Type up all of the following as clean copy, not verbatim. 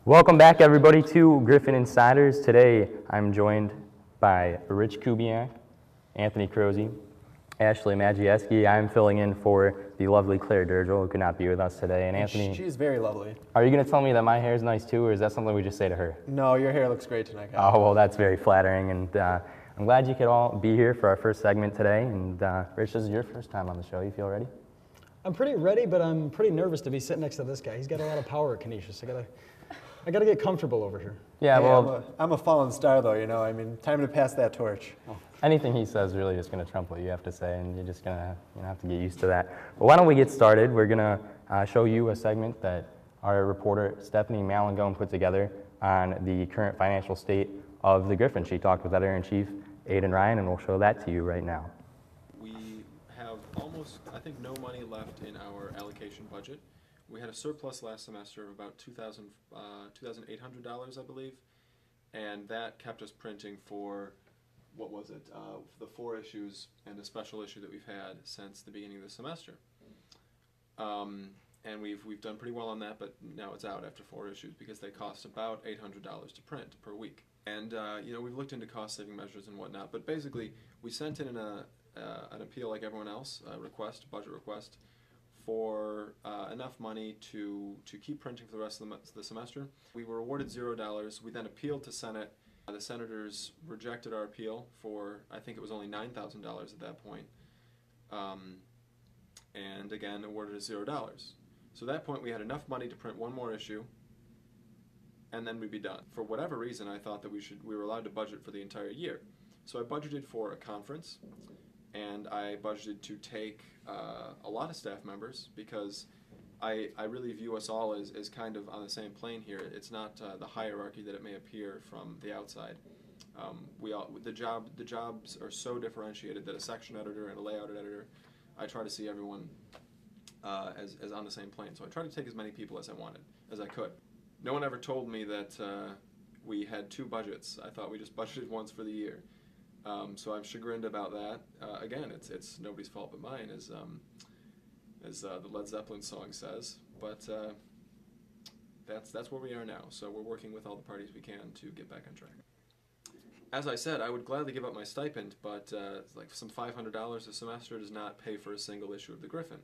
Welcome back, everybody, to Griffin Insiders. Today, I'm joined by Rich Kubiak, Anthony Kroese, Ashleigh Maciejewski. I'm filling in for the lovely Claire Durgel, who could not be with us today. And Anthony, she's very lovely. Are you going to tell me that my hair is nice too, or is that something we just say to her? No, your hair looks great tonight, guys. Oh, well, that's very flattering, and I'm glad you could all be here for our first segment today. And Rich, this is your first time on the show. You feel ready? I'm pretty ready, but I'm pretty nervous to be sitting next to this guy. He's got a lot of power at Canisius. I gotta get comfortable over here. Yeah, well, I'm a fallen star, though. You know, I mean, time to pass that torch. Anything he says really just going to trump what you have to say, and you're just going to have to get used to that. But why don't we get started? We're going to show you a segment that our reporter Stephanie Malangone put together on the current financial state of the Griffin. She talked with Editor-in-Chief Aidan Ryan, and we'll show that to you right now. We have almost, I think, no money left in our allocation budget. We had a surplus last semester of about $2,800, I believe, and that kept us printing for, what was it, the 4 issues and a special issue that we've had since the beginning of the semester. And we've done pretty well on that, but now it's out after 4 issues because they cost about $800 to print per week. And we've looked into cost-saving measures and whatnot, but basically we sent in an appeal like everyone else, a budget request, for enough money to keep printing for the rest of the semester. We were awarded $0. We then appealed to Senate. The senators rejected our appeal for, I think it was only $9,000 at that point, and again awarded us $0. So at that point we had enough money to print 1 more issue, and then we'd be done. For whatever reason, I thought that we were allowed to budget for the entire year. So I budgeted for a conference, and I budgeted to take a lot of staff members because I really view us all as kind of on the same plane here. It's not the hierarchy that it may appear from the outside. The jobs are so differentiated that a section editor and a layout editor, I try to see everyone as on the same plane. So I tried to take as many people as I could. No one ever told me that we had 2 budgets. I thought we just budgeted once for the year. So I'm chagrined about that. Again, it's nobody's fault but mine, as the Led Zeppelin song says. But that's where we are now. So we're working with all the parties we can to get back on track. As I said, I would gladly give up my stipend, but like some $500 a semester does not pay for a single issue of the Griffin.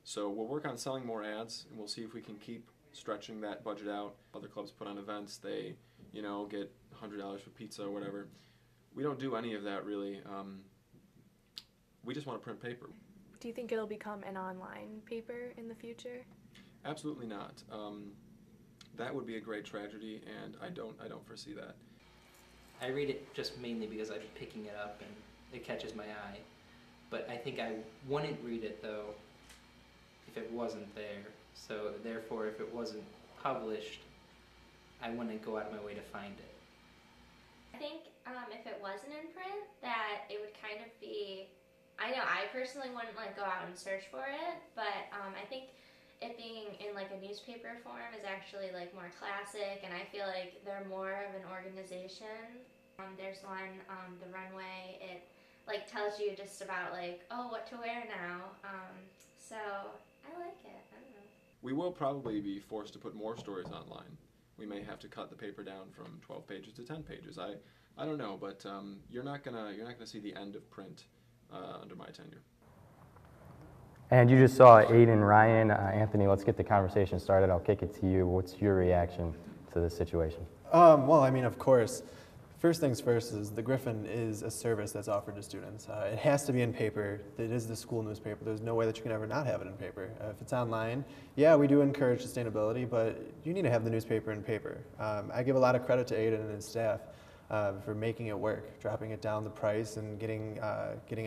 So we'll work on selling more ads, and we'll see if we can keep stretching that budget out. Other clubs put on events, they get $100 for pizza or whatever. We don't do any of that, really. We just want to print paper. Do you think it'll become an online paper in the future? Absolutely not. That would be a great tragedy, and I don't foresee that. I read it just mainly because I'm picking it up and it catches my eye. But I think I wouldn't read it, though, if it wasn't there. So therefore, if it wasn't published, I wouldn't go out of my way to find it. I think if it wasn't in print, that it would kind of be, I know I personally wouldn't go out and search for it, but I think it being in a newspaper form is actually more classic, and I feel like they're more of an organization. There's one, The Runway, it tells you just about oh, what to wear now. So I like it. I don't know. We will probably be forced to put more stories online. We may have to cut the paper down from 12 pages to 10 pages. I don't know, but you're not gonna see the end of print under my tenure. And you just saw Aidan Ryan. Anthony, let's get the conversation started. I'll kick it to you. What's your reaction to this situation? Well, I mean, of course, first things first is the Griffin is a service that's offered to students. It has to be in paper. It is the school newspaper. There's no way that you can ever not have it in paper. If it's online, yeah, we do encourage sustainability, but you need to have the newspaper in paper. I give a lot of credit to Aidan and his staff for making it work, dropping it down the price and getting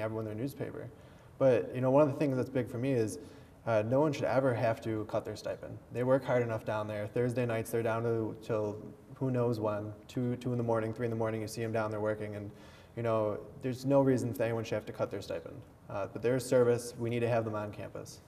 everyone their newspaper. But one of the things that's big for me is no one should ever have to cut their stipend. They work hard enough down there. Thursday nights they're down till who knows when, 2 in the morning, 3 in the morning. You see them down there working, and there's no reason that anyone should have to cut their stipend. But they're a service. We need to have them on campus.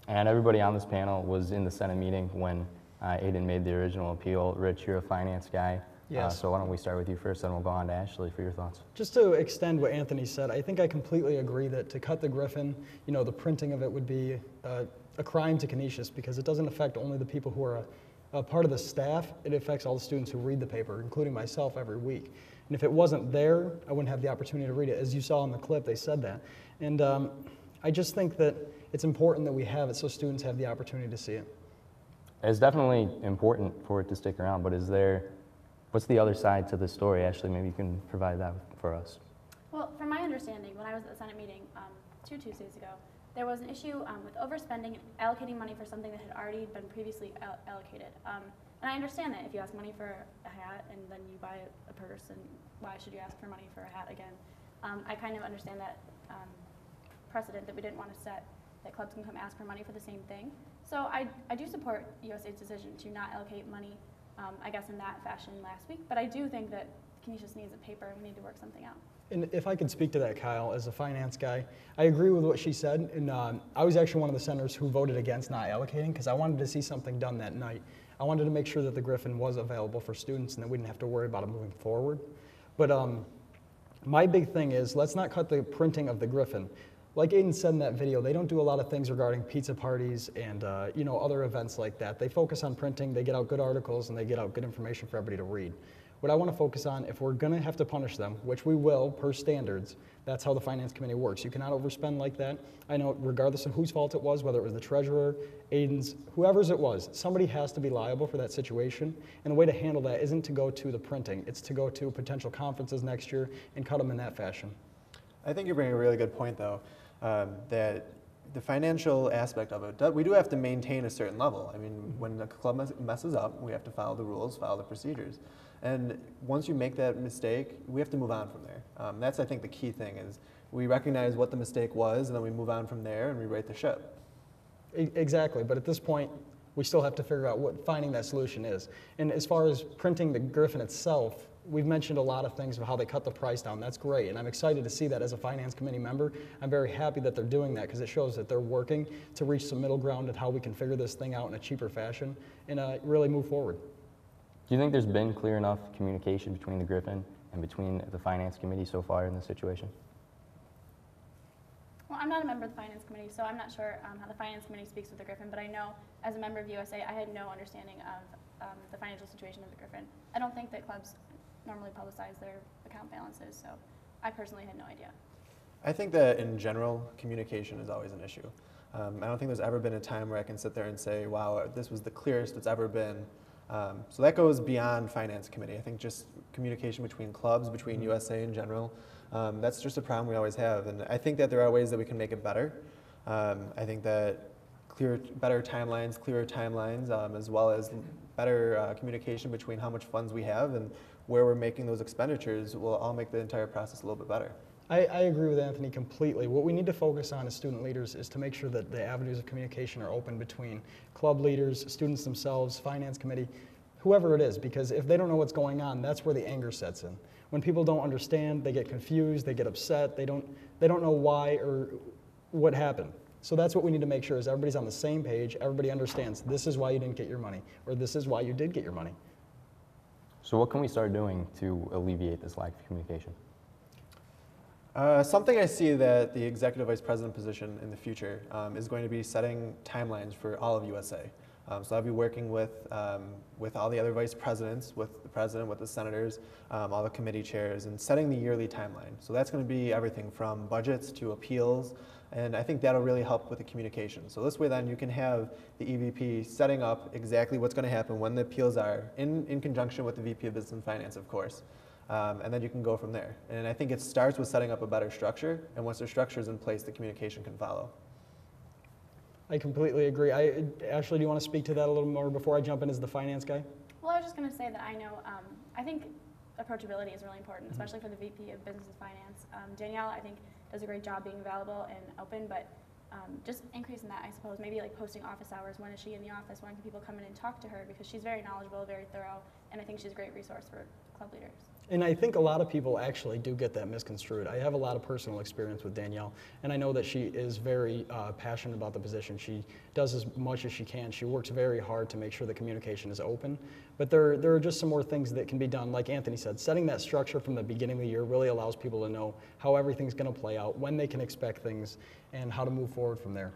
And everybody on this panel was in the Senate meeting when Aidan made the original appeal. Rich, you're a finance guy. Yes. So why don't we start with you first, then we'll go on to Ashleigh for your thoughts. Just to extend what Anthony said, I think I completely agree that to cut the Griffin, the printing of it would be a crime to Canisius because it doesn't affect only the people who are part of the staff, it affects all the students who read the paper, including myself every week. And if it wasn't there, I wouldn't have the opportunity to read it. As you saw in the clip, they said that. And I just think that it's important that we have it so students have the opportunity to see it. It's definitely important for it to stick around, but what's the other side to the story? Ashleigh, maybe you can provide that for us. Well, from my understanding, when I was at the Senate meeting 2 Tuesdays ago, there was an issue with overspending and allocating money for something that had already been previously allocated. And I understand that if you ask money for a hat and then you buy a purse, and why should you ask for money for a hat again? I kind of understand that precedent that we didn't want to set, that clubs can come ask for money for the same thing. So I do support USA's decision to not allocate money, I guess, in that fashion last week. But I do think that Canisius needs a paper and we need to work something out. And if I could speak to that, Kyle, as a finance guy, I agree with what she said. And I was actually one of the senators who voted against not allocating because I wanted to see something done that night. I wanted to make sure that the Griffin was available for students and that we didn't have to worry about it moving forward. But my big thing is, let's not cut the printing of the Griffin. Like Aidan said in that video, they don't do a lot of things regarding pizza parties and other events like that. They focus on printing, they get out good articles, and they get out good information for everybody to read. What I want to focus on, if we're going to have to punish them, which we will per standards, that's how the Finance Committee works. You cannot overspend like that. I know regardless of whose fault it was, whether it was the treasurer, Aidan's, whoever's it was, somebody has to be liable for that situation. And the way to handle that isn't to go to the printing. It's to go to potential conferences next year and cut them in that fashion. I think you're bringing a really good point, though, that the financial aspect of it, we do have to maintain a certain level. I mean, when the club messes up, we have to follow the rules, follow the procedures. And once you make that mistake, we have to move on from there. That's, I think, the key thing is we recognize what the mistake was, and then we move on from there and rewrite the ship. Exactly, but at this point, we still have to figure out what finding that solution is. And as far as printing the Griffin itself, we've mentioned a lot of things of how they cut the price down. That's great, and I'm excited to see that as a Finance Committee member. I'm very happy that they're doing that because it shows that they're working to reach some middle ground at how we can figure this thing out in a cheaper fashion and really move forward. Do you think there's been clear enough communication between the Griffin and between the Finance Committee so far in this situation? Well, I'm not a member of the Finance Committee, so I'm not sure how the Finance Committee speaks with the Griffin, but I know as a member of USA, I had no understanding of the financial situation of the Griffin. I don't think that clubs normally publicize their account balances, so I personally had no idea. I think that in general, communication is always an issue. I don't think there's ever been a time where I can sit there and say, wow, this was the clearest it's ever been. So that goes beyond Finance Committee. I think just communication between clubs, between USA in general, that's just a problem we always have. And I think that there are ways that we can make it better. I think that better timelines, clearer timelines, as well as better communication between how much funds we have and where we're making those expenditures will all make the entire process a little bit better. I agree with Anthony completely. What we need to focus on as student leaders is to make sure that the avenues of communication are open between club leaders, students themselves, Finance Committee, whoever it is, because if they don't know what's going on, that's where the anger sets in. When people don't understand, they get confused, they get upset, they don't know why or what happened. So that's what we need to make sure is everybody's on the same page, everybody understands this is why you didn't get your money, or this is why you did get your money. So what can we start doing to alleviate this lack of communication? Something I see that the executive vice president position in the future is going to be setting timelines for all of USA. So I'll be working with all the other vice presidents, with the president, with the senators, all the committee chairs, and setting the yearly timeline. So that's going to be everything from budgets to appeals, and I think that'll really help with the communication. So this way then you can have the EVP setting up exactly what's going to happen when the appeals are, in conjunction with the VP of Business and Finance, of course. And then you can go from there. And I think it starts with setting up a better structure, and once the structure is in place, the communication can follow. I completely agree. Ashleigh, do you want to speak to that a little more before I jump in as the finance guy? Well, I was just going to say that I know, I think approachability is really important, especially for the VP of Business and Finance. Danielle, I think, does a great job being available and open, but just increasing that, I suppose, maybe like posting office hours. When is she in the office? When can people come in and talk to her? Because she's very knowledgeable, very thorough, and I think she's a great resource for club leaders. And I think a lot of people actually do get that misconstrued. I have a lot of personal experience with Danielle, and I know that she is very passionate about the position. She does as much as she can. She works very hard to make sure the communication is open. But there are just some more things that can be done. Like Anthony said, setting that structure from the beginning of the year really allows people to know how everything's going to play out, when they can expect things, and how to move forward from there.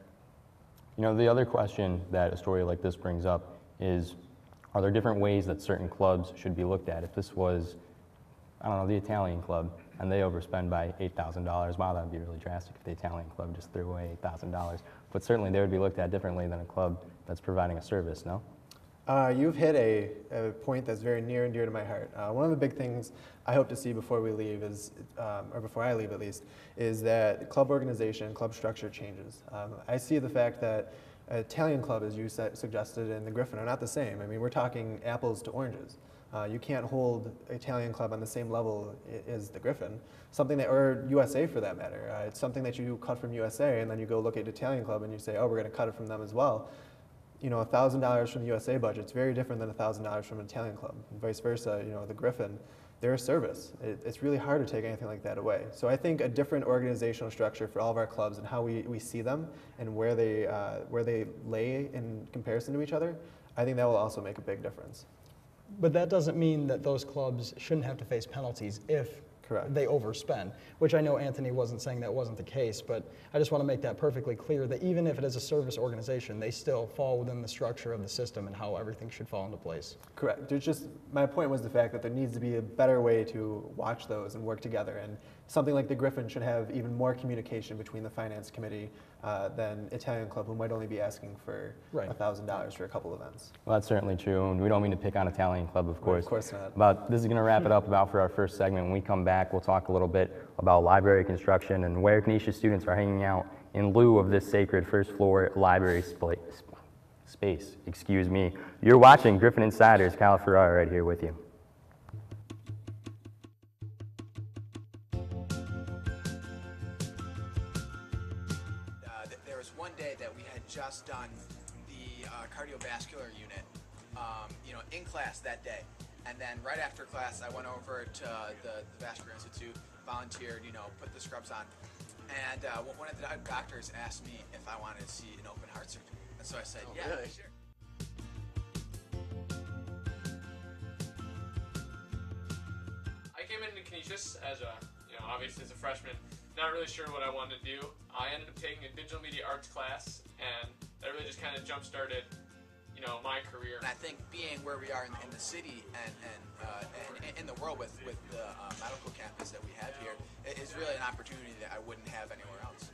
You know, the other question that a story like this brings up is, are there different ways that certain clubs should be looked at? If this was, I don't know, the Italian club, and they overspend by $8,000, wow, that would be really drastic if the Italian club just threw away $8,000. But certainly they would be looked at differently than a club that's providing a service, no? You've hit a point that's very near and dear to my heart. One of the big things I hope to see before we leave is, or before I leave at least, is that club organization, club structure changes. I see the fact that an Italian club, as you suggested, and the Griffin are not the same. I mean, we're talking apples to oranges. You can't hold Italian club on the same level as the Griffin, something that, or USA for that matter. It's something that you cut from USA, and then you go look at Italian club and you say, oh, we're going to cut it from them as well. You know, $1,000 from the USA budget is very different than $1,000 from an Italian club, and vice versa. You know, the Griffin, they're a service. It's really hard to take anything like that away. So I think a different organizational structure for all of our clubs and how we see them and where they lay in comparison to each other, I think that will also make a big difference. But that doesn't mean that those clubs shouldn't have to face penalties if Correct. they overspend, which I know Anthony wasn't saying that wasn't the case, but I just want to make that perfectly clear that even if it is a service organization, they still fall within the structure of the system and how everything should fall into place. Correct. There's just, my point was the fact that there needs to be a better way to watch those and work together, and something like the Griffin should have even more communication between the finance committee than Italian Club, who might only be asking for $1,000 for a couple events. Well, that's certainly true, and we don't mean to pick on Italian Club, of course. Of course not. But this is going to wrap it up about for our first segment. When we come back, we'll talk a little bit about library construction and where Canisius students are hanging out in lieu of this sacred first floor library space. Excuse me. You're watching Griffin Insiders. Kyle Ferrara right here with you. There was one day that we had just done the cardiovascular unit, in class that day. And then right after class, I went over to the Vascular Institute, volunteered, put the scrubs on. And one of the doctors asked me if I wanted to see an open heart surgery. And so I said, yeah, really? Sure. I came into Canisius as obviously as a freshman, not really sure what I wanted to do. I ended up taking a digital media arts class, and that really just kind of jump-started, my career. And I think being where we are in the city and in the world with the medical campus that we have here is really an opportunity that I wouldn't have anywhere else.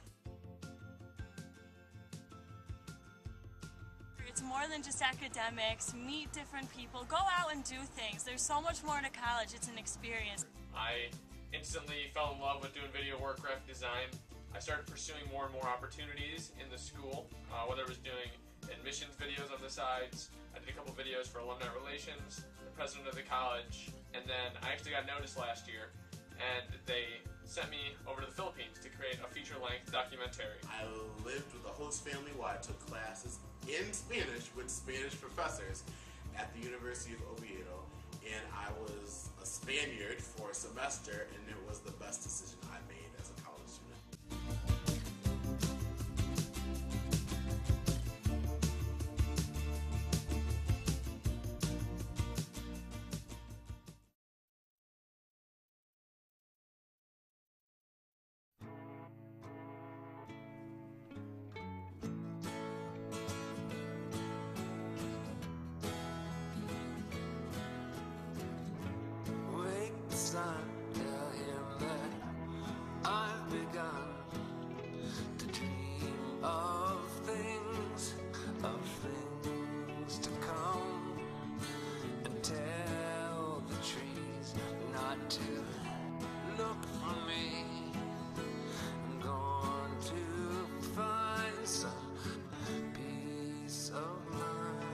It's more than just academics. Meet different people. Go out and do things. There's so much more to college. It's an experience. I instantly fell in love with doing video work, graphic design. I started pursuing more and more opportunities in the school, whether it was doing admissions videos on the sides. I did a couple videos for alumni relations, the president of the college, and then I actually got noticed last year, and they sent me over to the Philippines to create a feature-length documentary. I lived with the host family while I took classes in Spanish with Spanish professors at the University of Oviedo, and I was a Spaniard for a semester, and it was the best decision I made as a college student. Tell him that I've begun to dream of things to come, and tell the trees not to look for me. I'm going to find some peace of mind.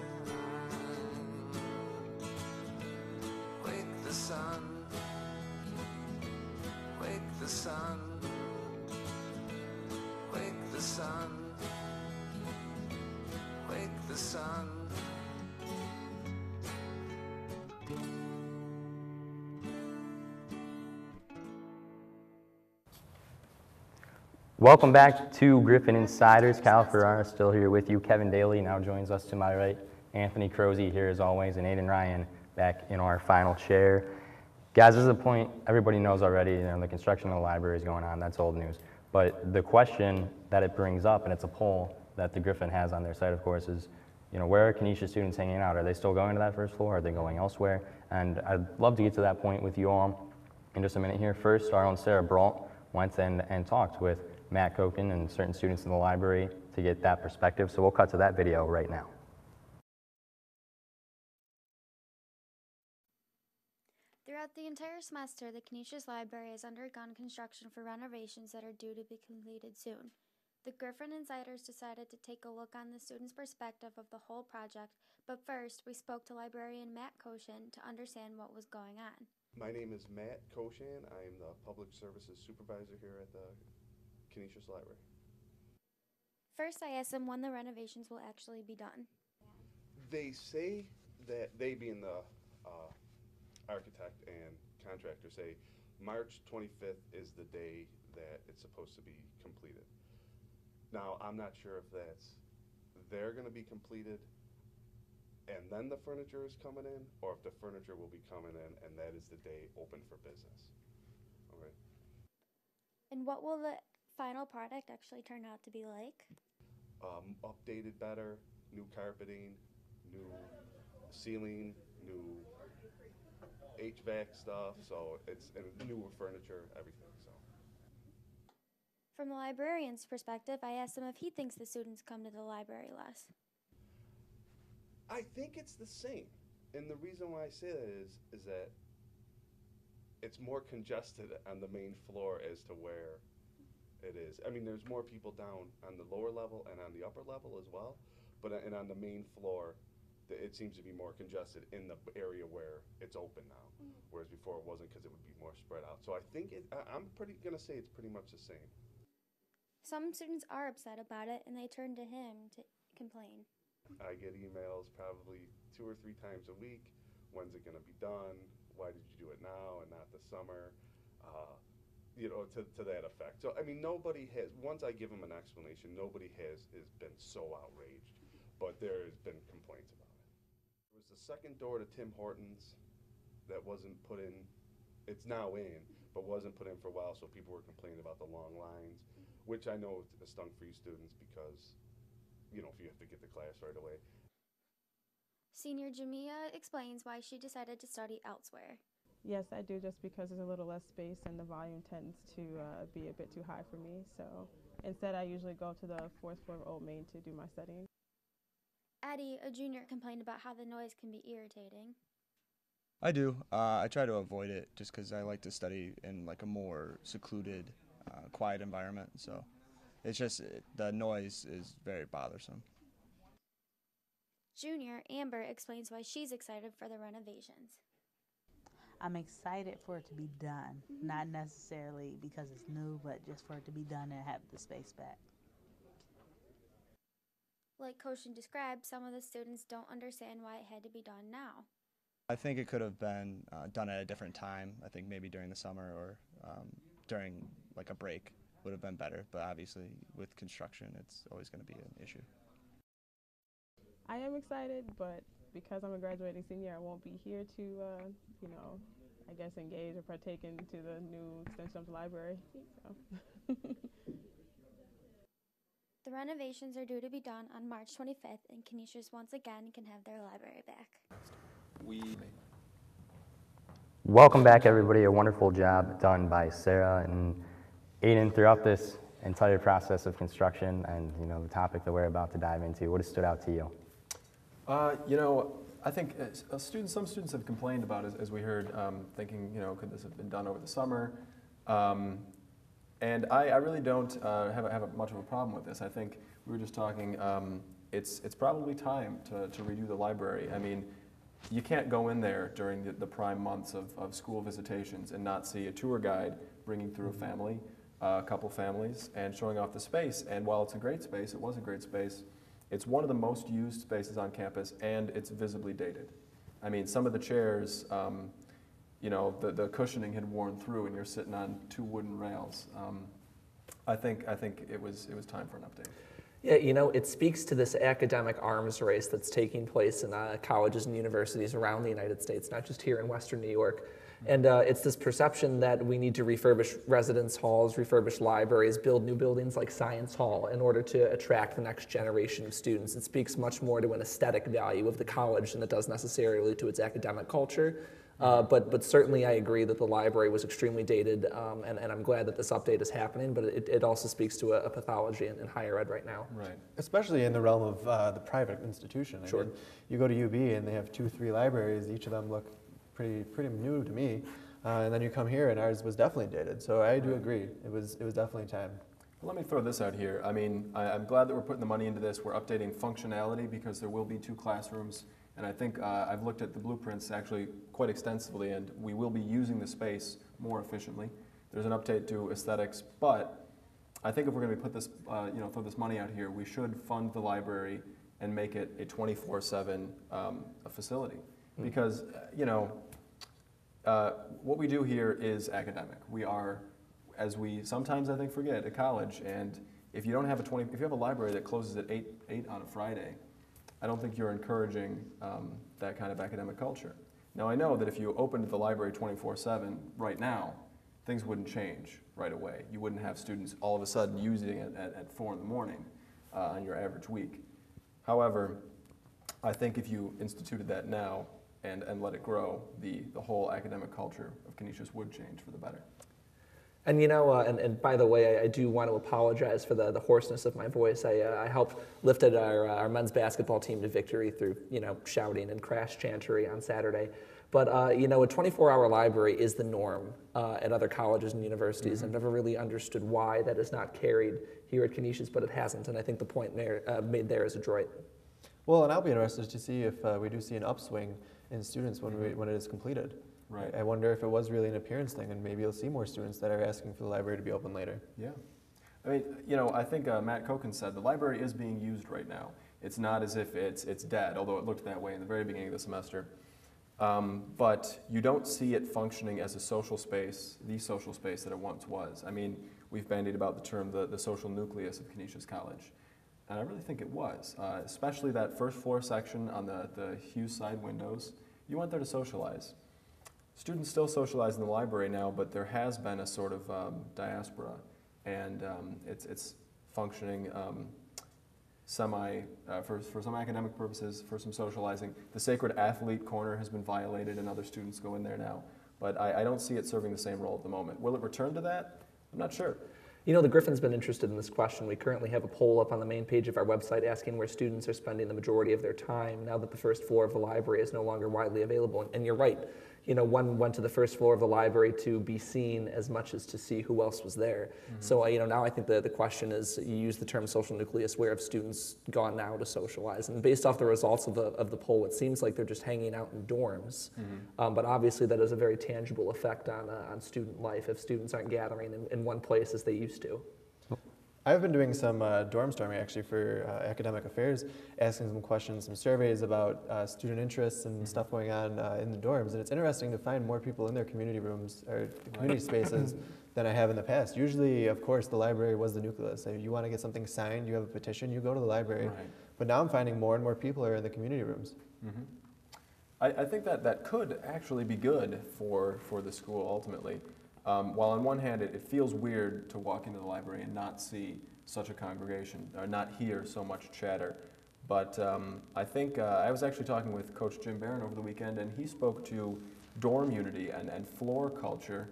Wake the sun. Wake the sun, wake the sun, wake the sun. Welcome back to Griffin Insiders. Kyle Ferrara still here with you. Kevin Daley now joins us to my right. Anthony Kroese here as always, and Aidan Ryan back in our final chair. Guys, this is a point everybody knows already. The construction of the library is going on. That's old news. But the question that it brings up, and it's a poll that the Griffin has on their site, of course, is where are Canisius students hanging out? Are they still going to that first floor? Are they going elsewhere? And I'd love to get to that point with you all in just a minute here. First, our own Sarah Brault went and talked with Matt Koken and certain students in the library to get that perspective. So we'll cut to that video right now. Throughout the entire semester, the Canisius Library has undergone construction for renovations that are due to be completed soon. The Griffin Insiders decided to take a look on the students' perspective of the whole project, but first we spoke to librarian Matt Koken to understand what was going on. My name is Matt Koken. I am the Public Services Supervisor here at the Canisius Library. First, I asked him when the renovations will actually be done. They say that, they being the architect and contractor, say March 25th is the day that it's supposed to be completed. Now, I'm not sure if they're going to be completed and then the furniture is coming in, or if the furniture will be coming in and that is the day open for business. Okay. And what will the final product actually turn out to be like? Updated better, new carpeting, new ceiling, new HVAC stuff, so it's newer furniture, everything. So. From the librarian's perspective, I asked him if he thinks the students come to the library less. I think it's the same, and the reason why I say that is that it's more congested on the main floor as to where it is. I mean, there's more people down on the lower level and on the upper level as well, but on the main floor, it seems to be more congested in the area where it's open now, whereas before it wasn't because it would be more spread out. So I think I'm gonna say it's pretty much the same. Some students are upset about it, and they turn to him to complain. I get emails probably 2 or 3 times a week. When's it gonna be done? Why did you do it now and not the summer? To that effect. So I mean, nobody has. Once I give them an explanation, nobody has been so outraged, but there has been complaints about it. There was the second door to Tim Hortons that wasn't put in. It's now in, but wasn't put in for a while, so people were complaining about the long lines, which I know is stung for you students because, if you have to get to class right away. Senior Jamia explains why she decided to study elsewhere. Yes, I do, just because there's a little less space and the volume tends to be a bit too high for me. So instead, I usually go to the 4th floor of Old Main to do my studying. Addie, a junior, complained about how the noise can be irritating. I do. I try to avoid it just because I like to study in like a more secluded, quiet environment. So it's just the noise is very bothersome. Junior, Amber, explains why she's excited for the renovations. I'm excited for it to be done, not necessarily because it's new, but just for it to be done and have the space back. Like Koken described, some of the students don't understand why it had to be done now. I think it could have been done at a different time. I think maybe during the summer or during like a break would have been better, but obviously with construction it's always going to be an issue. I am excited, but because I'm a graduating senior, I won't be here to, I guess engage or partake into the new extension of the library. So. The renovations are due to be done on March 25th, and Canisius once again can have their library back. Welcome back, everybody. A wonderful job done by Sarah and Aidan throughout this entire process of construction and the topic that we're about to dive into. What has stood out to you? I think some students have complained about, as we heard, thinking, could this have been done over the summer? And I really don't have much of a problem with this. I think we were just talking, it's probably time to redo the library. I mean, you can't go in there during the prime months of school visitations and not see a tour guide bringing through a family, a couple families, and showing off the space. And while it's a great space, it was a great space, it's one of the most used spaces on campus, and it's visibly dated. I mean, some of the chairs, the cushioning had worn through, and you're sitting on 2 wooden rails. I think it was time for an update. Yeah, it speaks to this academic arms race that's taking place in colleges and universities around the United States, not just here in Western New York. And it's this perception that we need to refurbish residence halls, refurbish libraries, build new buildings like Science Hall in order to attract the next generation of students. It speaks much more to an aesthetic value of the college than it does necessarily to its academic culture. But certainly I agree that the library was extremely dated, and I'm glad that this update is happening, but it also speaks to a pathology in higher ed right now. Right. Especially in the realm of the private institution. I mean, you go to UB and they have 2-3 libraries, each of them look pretty new to me, and then you come here and ours was definitely dated, so I do agree. It was definitely time. Well, let me throw this out here. I mean, I'm glad that we're putting the money into this. We're updating functionality because there will be 2 classrooms. And I think I've looked at the blueprints actually quite extensively, and we will be using the space more efficiently. There's an update to aesthetics, but I think if we're going to put this, throw this money out here, we should fund the library and make it a 24/7 facility. Because what we do here is academic. We are, as we sometimes I think forget, a college, and if you don't have if you have a library that closes at 8 on a Friday, I don't think you're encouraging that kind of academic culture. Now, I know that if you opened the library 24/7 right now, things wouldn't change right away. You wouldn't have students all of a sudden using it at 4 in the morning on your average week. However, I think if you instituted that now and let it grow, the whole academic culture of Canisius would change for the better. And and by the way, I do want to apologize for the hoarseness of my voice. I helped lifted our men's basketball team to victory through shouting and crash chantery on Saturday. But a 24-hour library is the norm at other colleges and universities. I've never really understood why that is not carried here at Canisius, but it hasn't. And I think the point made there is adroit. Well, and I'll be interested to see if we do see an upswing in students when it is completed. Right. I wonder if it was really an appearance thing, and maybe you'll see more students that are asking for the library to be open later. Yeah. I mean, I think Matt Koken said the library is being used right now. It's not as if it's dead, although it looked that way in the very beginning of the semester. But you don't see it functioning as a social space, the social space that it once was. I mean, we've bandied about the term the social nucleus of Canisius College. And I really think it was, especially that first floor section on the Hughes side windows. You went there to socialize. Students still socialize in the library now, but there has been a sort of diaspora, and it's functioning for some academic purposes, for some socializing. The sacred athlete corner has been violated, and other students go in there now. But I don't see it serving the same role at the moment. Will it return to that? I'm not sure. The Griffin's been interested in this question. We currently have a poll up on the main page of our website asking where students are spending the majority of their time now that the first floor of the library is no longer widely available. And you're right. One went to the first floor of the library to be seen as much as to see who else was there. So, now I think the question is, you use the term social nucleus, where have students gone now to socialize? And based off the results of the poll, it seems like they're just hanging out in dorms. But obviously that has a very tangible effect on student life if students aren't gathering in one place as they used to. I've been doing some dorm storming actually for academic affairs, asking some questions, some surveys about student interests and stuff going on in the dorms. And it's interesting to find more people in their community rooms or community spaces than I have in the past. Usually, of course, the library was the nucleus. If you want to get something signed, you have a petition, you go to the library. Right. But now I'm finding more and more people are in the community rooms. I think that could actually be good for the school ultimately. While on one hand it feels weird to walk into the library and not see such a congregation, or not hear so much chatter. But I think I was actually talking with Coach Jim Barron over the weekend, and he spoke to dorm unity and floor culture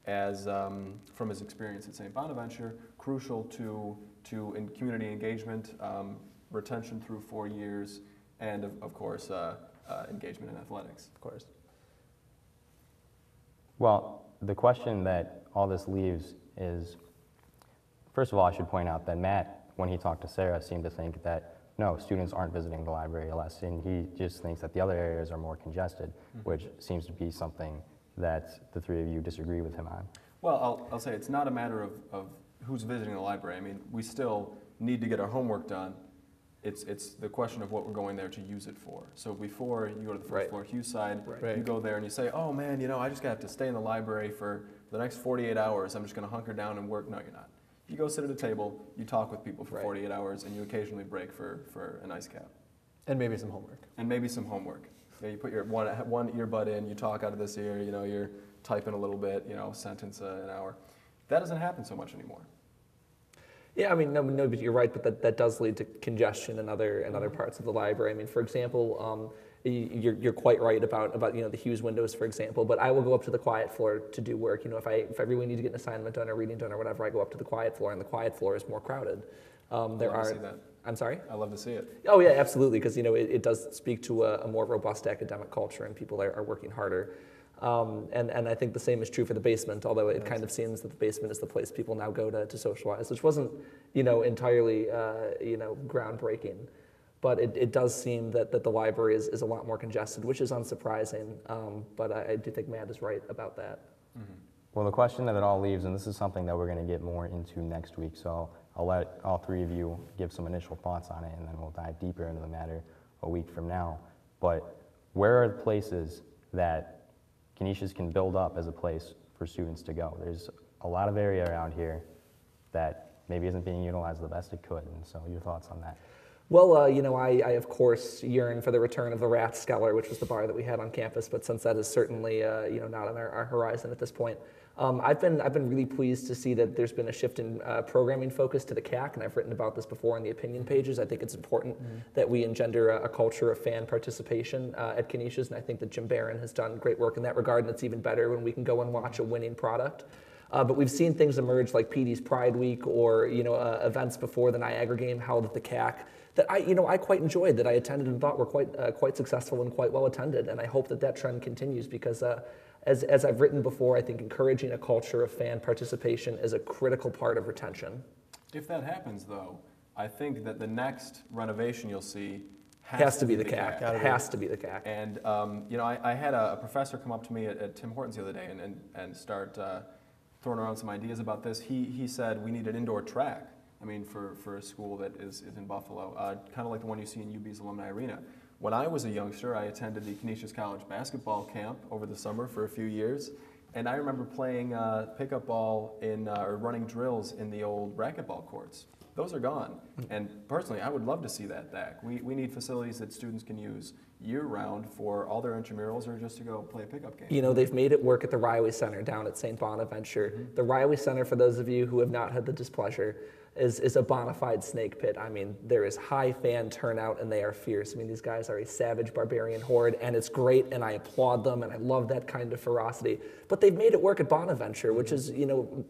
as, from his experience at St. Bonaventure, crucial to in community engagement, retention through 4 years, and of course engagement in athletics. Of course. Well, the question that all this leaves is, first of all, I should point out that Matt, when he talked to Sarah, seemed to think that, no, students aren't visiting the library less, and he just thinks that the other areas are more congested, which seems to be something that the three of you disagree with him on. Well, I'll say it's not a matter of who's visiting the library. I mean, we still need to get our homework done. It's the question of what we're going there to use it for. So before you go to the first floor Hughes side, you go there and you say, oh man, I just have to stay in the library for the next 48 hours. I'm just going to hunker down and work. No, you're not. You go sit at a table, you talk with people for 48 hours, and you occasionally break for an ice cap. And maybe some homework. And maybe some homework. You put your one earbud in, you talk out of this ear, you're type in a little bit, sentence an hour. That doesn't happen so much anymore. Yeah, I mean, no, but you're right, but that does lead to congestion in other parts of the library. I mean, for example, you're quite right about the Hughes windows, for example. But I will go up to the quiet floor to do work. If I really need to get an assignment done or reading done or whatever, I go up to the quiet floor, and the quiet floor is more crowded. There I love are. to see that. I'm sorry? I love to see it. Oh yeah, absolutely, because it does speak to a more robust academic culture, and people are working harder. And I think the same is true for the basement, although it kind of seems that the basement is the place people now go to socialize, which wasn't, entirely, groundbreaking. But it does seem that the library is a lot more congested, which is unsurprising. But I do think Matt is right about that. Mm-hmm. Well, the question that it all leaves, and this is something that we're going to get more into next week, so I'll let all three of you give some initial thoughts on it, and then we'll dive deeper into the matter a week from now. But where are the places that Canisius can build up as a place for students to go? There's a lot of area around here that maybe isn't being utilized the best it could, and so your thoughts on that? Well, I of course yearn for the return of the Rathskeller, which was the bar that we had on campus, but since that is certainly not on our horizon at this point, I've been really pleased to see that there's been a shift in programming focus to the CAC, and I've written about this before in the opinion pages. I think it's important that we engender a culture of fan participation at Canisius, and I think that Jim Barron has done great work in that regard, and it's even better when we can go and watch a winning product. But we've seen things emerge like PD's Pride Week or events before the Niagara game held at the CAC that I quite enjoyed, that I attended and thought were quite successful and quite well attended, and I hope that trend continues because. As I've written before, I think encouraging a culture of fan participation is a critical part of retention. If that happens, though, I think that the next renovation you'll see has to be the CAC. It has to be the CAC. And I had a professor come up to me at Tim Hortons the other day and start throwing around some ideas about this. He said we need an indoor track. I mean, for a school that is in Buffalo, kind of like the one you see in UB's Alumni Arena. When I was a youngster, I attended the Canisius College basketball camp over the summer for a few years, and I remember playing pickup ball or running drills in the old racquetball courts. Those are gone, and personally, I would love to see that back. We need facilities that students can use year-round for all their intramurals or just to go play a pickup game. They've made it work at the Riley Center down at St. Bonaventure. The Riley Center, for those of you who have not had the displeasure, is a bona fide snake pit. I mean, there is high fan turnout and they are fierce. I mean, these guys are a savage barbarian horde, and it's great, and I applaud them, and I love that kind of ferocity. But they've made it work at Bonaventure, which is,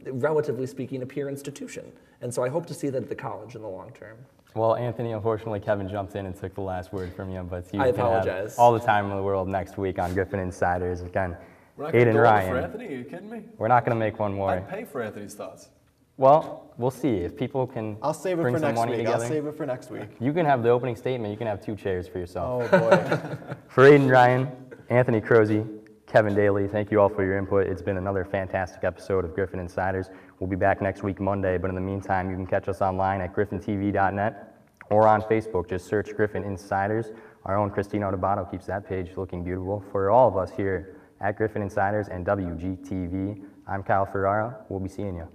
relatively speaking, a peer institution. And so I hope to see that at the college in the long term. Well, Anthony, unfortunately, Kevin jumped in and took the last word from you, but you I can apologize. have all the time in the world next week on Griffin Insiders. Again, We're not Aidan going to Ryan. for Anthony? Are you kidding me? We're not going to make one more. I'd pay for Anthony's thoughts. Well, we'll see if people can. I'll save it bring for some next money week. together. I'll save it for next week. You can have the opening statement. You can have 2 chairs for yourself. Oh boy. For Aidan Ryan, Anthony Kroese, Kevin Daley, thank you all for your input. It's been another fantastic episode of Griffin Insiders. We'll be back next week Monday, but in the meantime, you can catch us online at griffintv.net or on Facebook. Just search Griffin Insiders. Our own Christina Odabato keeps that page looking beautiful. For all of us here at Griffin Insiders and WGTV, I'm Kyle Ferrara. We'll be seeing you.